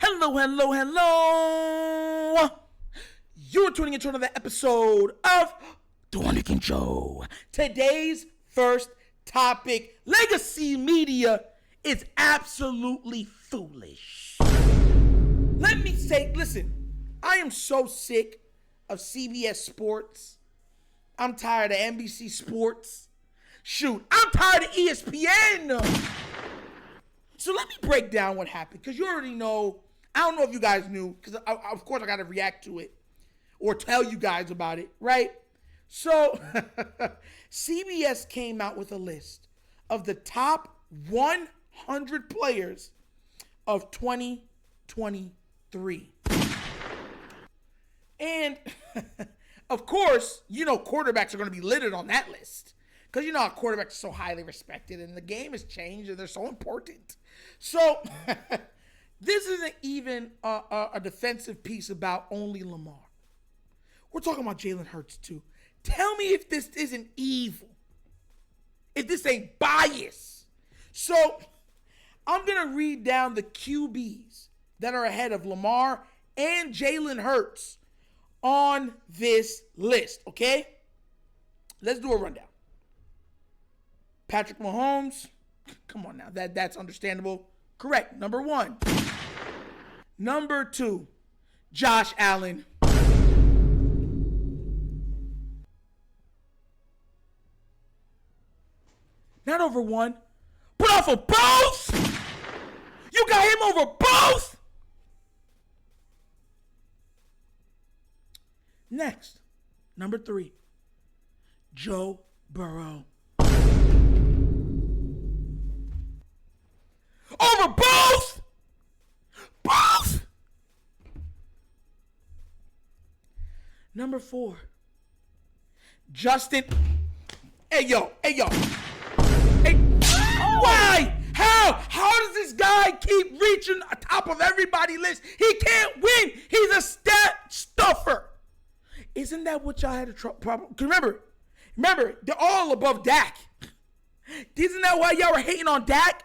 Hello, hello, hello. You're tuning into another episode of TheWunderkindShow. Today's first topic, legacy media is absolutely foolish. Let me say, listen, I am so sick of CBS Sports. I'm tired of NBC Sports. Shoot, I'm tired of ESPN. So let me break down what happened, because you already know. I don't know if you guys knew, because of course I got to react to it or tell you guys about it, right? So CBS came out with a list of the top 100 players of 2023. And of course, you know quarterbacks are going to be littered on that list, because you know how quarterbacks are so highly respected and the game has changed and they're so important. So this isn't even a defensive piece about only Lamar. We're talking about Jalen Hurts too. Tell me if this isn't evil, if this ain't bias. So I'm going to read down the QBs that are ahead of Lamar and Jalen Hurts on this list, okay? Let's do a rundown. Patrick Mahomes, come on now, that's understandable. Correct, number 1. Number 2, Josh Allen. Not over 1, but off of both? You got him over both? Next, number 3, Joe Burrow. Over both? Both? Number 4, Justin. Hey, yo. Hey, why? How does this guy keep reaching the top of everybody's list? He can't win. He's a stat stuffer. Isn't that what y'all had a problem? Remember, they're all above Dak. Isn't that why y'all were hating on Dak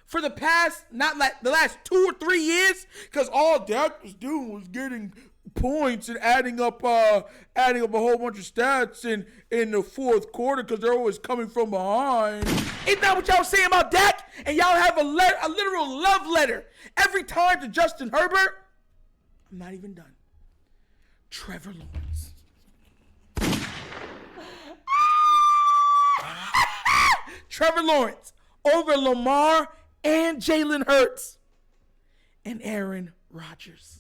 for the past, not like the last 2 or 3 years? Because all Dak was doing was getting points and adding up a whole bunch of stats in the fourth quarter, because they're always coming from behind. Isn't that what y'all saying about Dak? And y'all have a literal love letter every time to Justin Herbert? I'm not even done. Trevor Lawrence. Trevor Lawrence over Lamar and Jalen Hurts and Aaron Rodgers.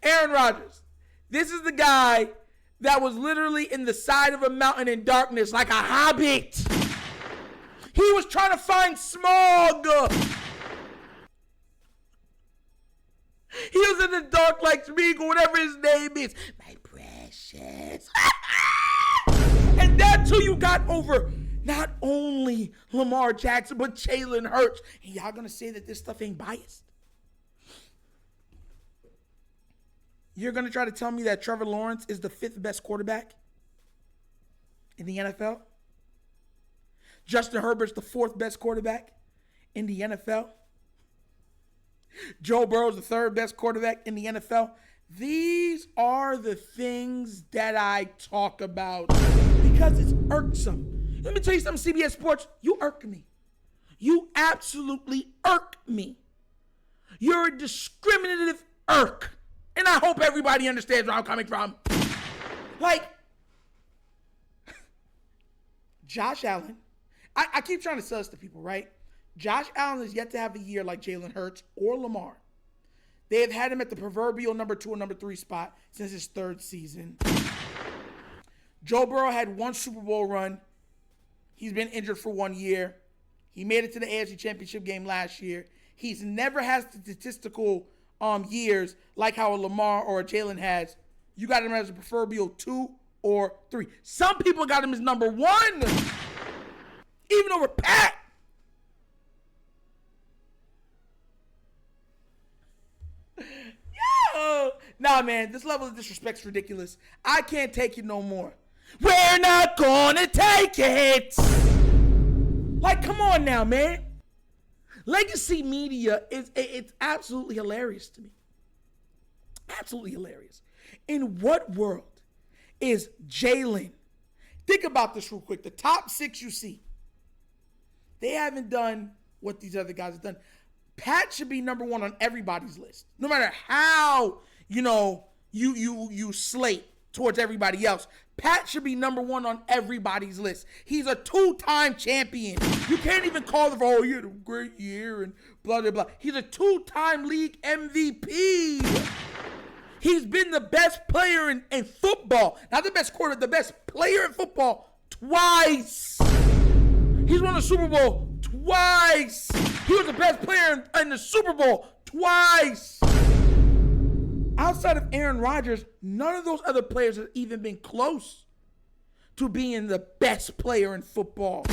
Aaron Rodgers. This is the guy that was literally in the side of a mountain in darkness like a hobbit. He was trying to find smog. He was in the dark like Smeagol, whatever his name is. My precious. And that's who you got over not only Lamar Jackson, but Jalen Hurts. And y'all gonna say that this stuff ain't biased? You're gonna try to tell me that Trevor Lawrence is the 5th best quarterback in the NFL? Justin Herbert's the 4th best quarterback in the NFL? Joe Burrow's the 3rd best quarterback in the NFL? These are the things that I talk about because it's irksome. Let me tell you something, CBS Sports, you irk me. You absolutely irk me. You're a discriminative irk. And I hope everybody understands where I'm coming from. Like, Josh Allen, I keep trying to sell this to people, right? Josh Allen is yet to have a year like Jalen Hurts or Lamar. They have had him at the proverbial number 2 or number 3 spot since his 3rd season. Joe Burrow had 1 Super Bowl run. He's been injured for 1 year. He made it to the AFC Championship game last year. He's never had statistical years like how a Lamar or a Jalen has. You got him as a proverbial 2 or 3. Some people got him as number 1, even over Pat. Yo, nah, man, this level of disrespect is ridiculous. I can't take it no more. We're not gonna take it. Like, come on now, man. Legacy media it's absolutely hilarious to me. Absolutely hilarious. In what world is Jalen? Think about this real quick. The top 6 you see, they haven't done what these other guys have done. Pat should be number 1 on everybody's list. No matter how, you slate towards everybody else. Pat should be number 1 on everybody's list. He's a 2-time champion. You can't even call him, he had a great year and blah, blah, blah. He's a 2-time league MVP. He's been the best player in football. Not the best quarterback, the best player in football twice. He's won the Super Bowl twice. He was the best player in the Super Bowl twice. Outside of Aaron Rodgers, none of those other players have even been close to being the best player in football.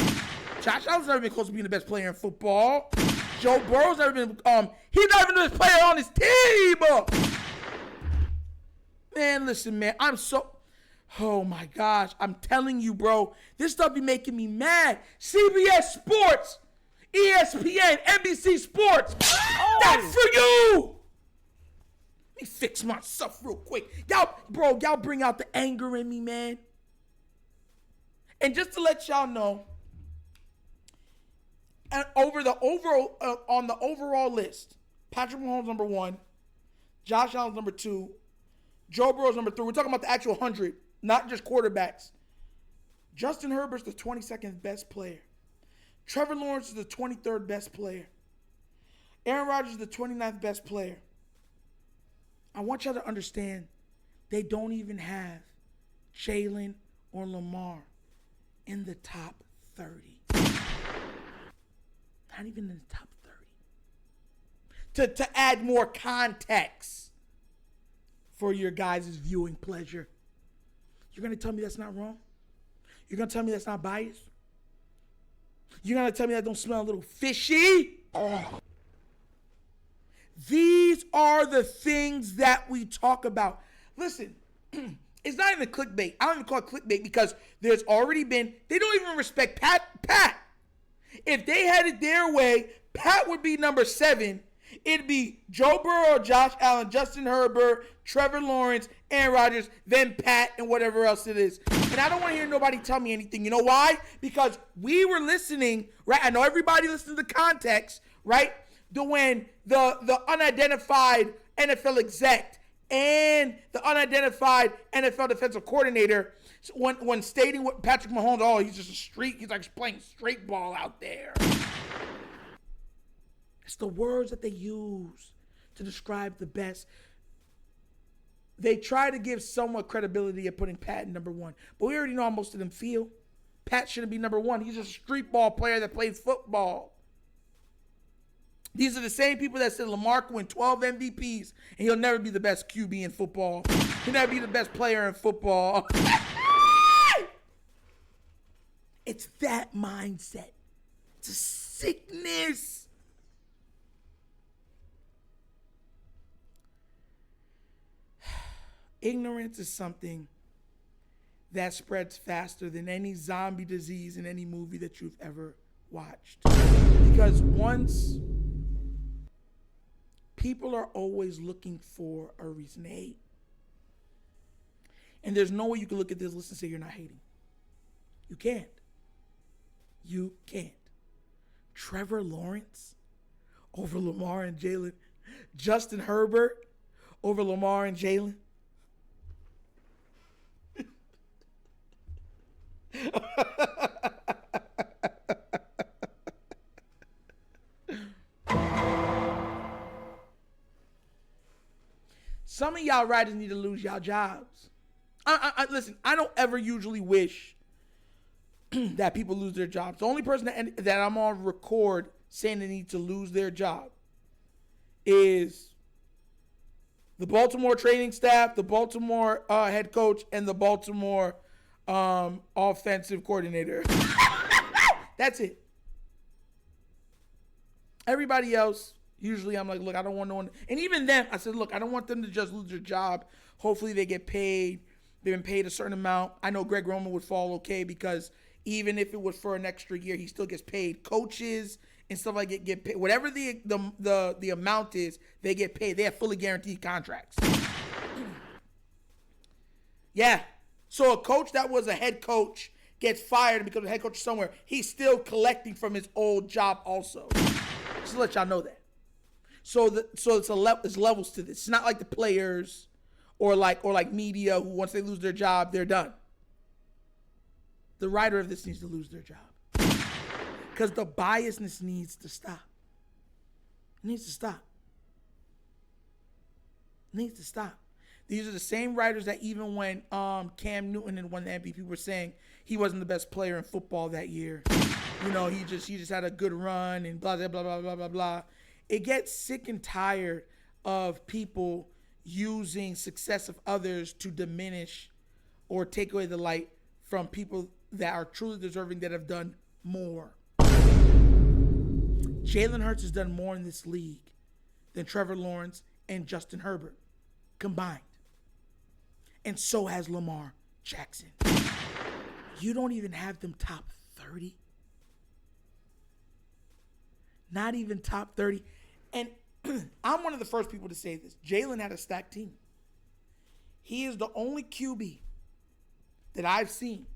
Josh Allen's never been close to being the best player in football. Joe Burrow's never been, he's not even the best player on his team. Man, listen, man, oh my gosh, I'm telling you, bro, this stuff be making me mad. CBS Sports, ESPN, NBC Sports, that's for you. Let me fix myself real quick. Y'all bring out the anger in me, man. And just to let y'all know, on the overall list, Patrick Mahomes number 1, Josh Allen's number 2, Joe Burrow's number 3. We're talking about the actual 100, not just quarterbacks. Justin Herbert's the 22nd best player. Trevor Lawrence is the 23rd best player. Aaron Rodgers is the 29th best player. I want y'all to understand, they don't even have Jalen or Lamar in the top 30. Not even in the top 30. To add more context for your guys' viewing pleasure. You're going to tell me that's not wrong? You're going to tell me that's not biased? You're going to tell me that don't smell a little fishy? These are the things that we talk about. Listen, it's not even clickbait. I don't even call it clickbait because there's already been, they don't even respect Pat. If they had it their way, Pat would be number 7. It'd be Joe Burrow, Josh Allen, Justin Herbert, Trevor Lawrence, Aaron Rodgers, then Pat, and whatever else it is. And I don't want to hear nobody tell me anything. You know why? Because we were listening, right? I know everybody listens to context, right? When the unidentified NFL exec and the unidentified NFL defensive coordinator, when stating what Patrick Mahomes, he's just he's like playing straight ball out there. It's the words that they use to describe the best. They try to give somewhat credibility at putting Pat in number 1. But we already know how most of them feel. Pat shouldn't be number 1. He's just a street ball player that plays football. These are the same people that said Lamar can win 12 MVPs and he'll never be the best QB in football. He'll never be the best player in football. It's that mindset. It's a sickness. Ignorance is something that spreads faster than any zombie disease in any movie that you've ever watched. Because once people are always looking for a reason to hate. And there's no way you can look at this list and say you're not hating. You can't. You can't. Trevor Lawrence over Lamar and Jalen. Justin Herbert over Lamar and Jalen. Some of y'all writers need to lose y'all jobs. Listen, I don't ever usually wish that people lose their jobs. The only person that I'm on record saying they need to lose their job is the Baltimore training staff, the Baltimore head coach, and the Baltimore offensive coordinator. That's it. Everybody else, usually I'm like, look, I don't want no one. And even then, I said, look, I don't want them to just lose their job. Hopefully they get paid. They've been paid a certain amount. I know Greg Roman would fall okay because even if it was for an extra year, he still gets paid. Coaches and stuff like it get paid. Whatever the amount is, they get paid. They have fully guaranteed contracts. Yeah. So a coach that was a head coach gets fired because the head coach is somewhere. He's still collecting from his old job also. Just to let y'all know that. So it's levels to this. It's not like the players or like media who once they lose their job, they're done. The writer of this needs to lose their job. Because the biasness needs to stop. It needs to stop. It needs to stop. These are the same writers that even when Cam Newton and won the MVP were saying he wasn't the best player in football that year. You know, he just had a good run and blah, blah, blah, blah, blah, blah, blah. It gets sick and tired of people using success of others to diminish or take away the light from people that are truly deserving that have done more. Jalen Hurts has done more in this league than Trevor Lawrence and Justin Herbert combined. And so has Lamar Jackson. You don't even have them top 30. Not even top 30. And I'm one of the first people to say this. Jalen had a stacked team. He is the only QB that I've seen.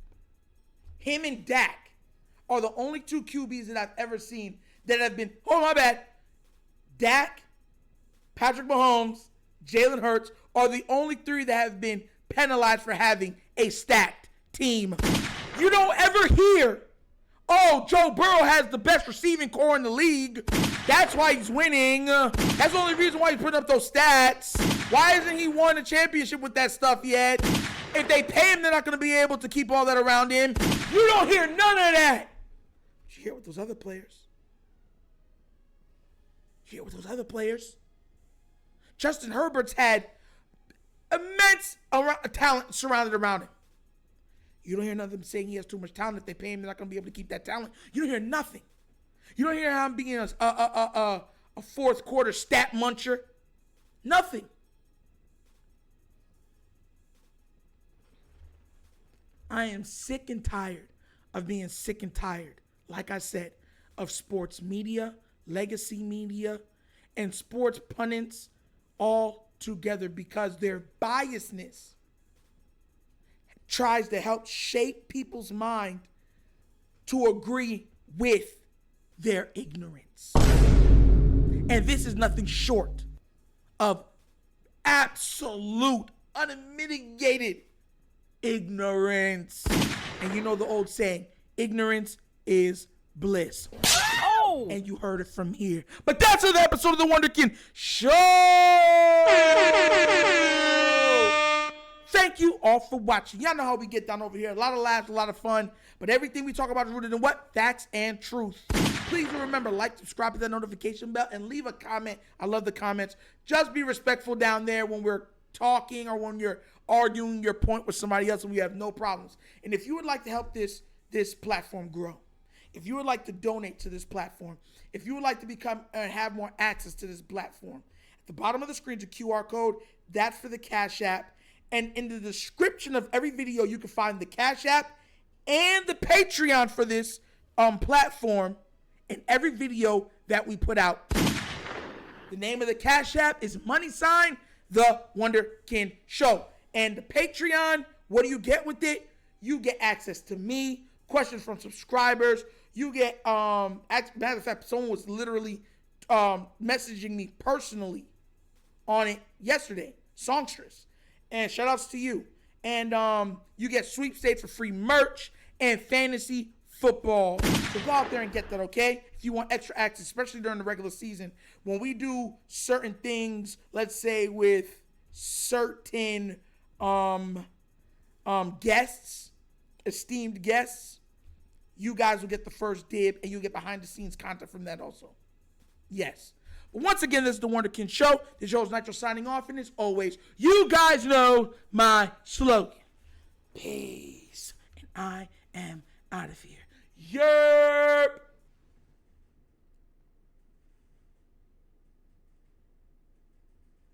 Him and Dak are the only two QBs that I've ever seen that have been, oh my bad, Dak, Patrick Mahomes, Jalen Hurts are the only three that have been penalized for having a stacked team. You don't ever hear, oh, Joe Burrow has the best receiving core in the league. That's why he's winning. That's the only reason why he's putting up those stats. Why hasn't he won a championship with that stuff yet? If they pay him, they're not going to be able to keep all that around him. You don't hear none of that. But you hear with those other players. You hear with those other players. Justin Herbert's had immense talent surrounded around him. You don't hear none of them saying he has too much talent. If they pay him, they're not going to be able to keep that talent. You don't hear nothing. You don't hear him being a fourth quarter stat muncher. Nothing. I am sick and tired of being sick and tired, like I said, of sports media, legacy media, and sports pundits all together because their biasness tries to help shape people's mind to agree with their ignorance. And this is nothing short of absolute, unmitigated ignorance. And you know the old saying, ignorance is bliss. Oh! And you heard it from here. But that's another episode of The Wunderkind Show! Thank you all for watching. Y'all know how we get down over here. A lot of laughs, a lot of fun. But everything we talk about is rooted in what? Facts and truth. Please remember, like, subscribe to that notification bell, and leave a comment. I love the comments. Just be respectful down there when we're talking or when you're arguing your point with somebody else, and we have no problems. And if you would like to help this platform grow, if you would like to donate to this platform, if you would like to become and have more access to this platform, at the bottom of the screen is a QR code. That's for the Cash App. And in the description of every video, you can find the Cash App and the Patreon for this platform in every video that we put out. The name of the Cash App is The Wunderkind Show. And the Patreon, what do you get with it? You get access to me, questions from subscribers. You get, matter of fact, someone was literally messaging me personally on it yesterday, Songstress. And shout outs to you. And you get sweepstakes for free merch and fantasy football. So go out there and get that, okay? If you want extra access, especially during the regular season, when we do certain things, let's say with certain guests, esteemed guests, you guys will get the first dib and you get behind the scenes content from that also. Yes. But once again, this is The Wunderkind Show. The show's Nitro signing off, and as always, you guys know my slogan. Peace. And I am out of here. Yerp.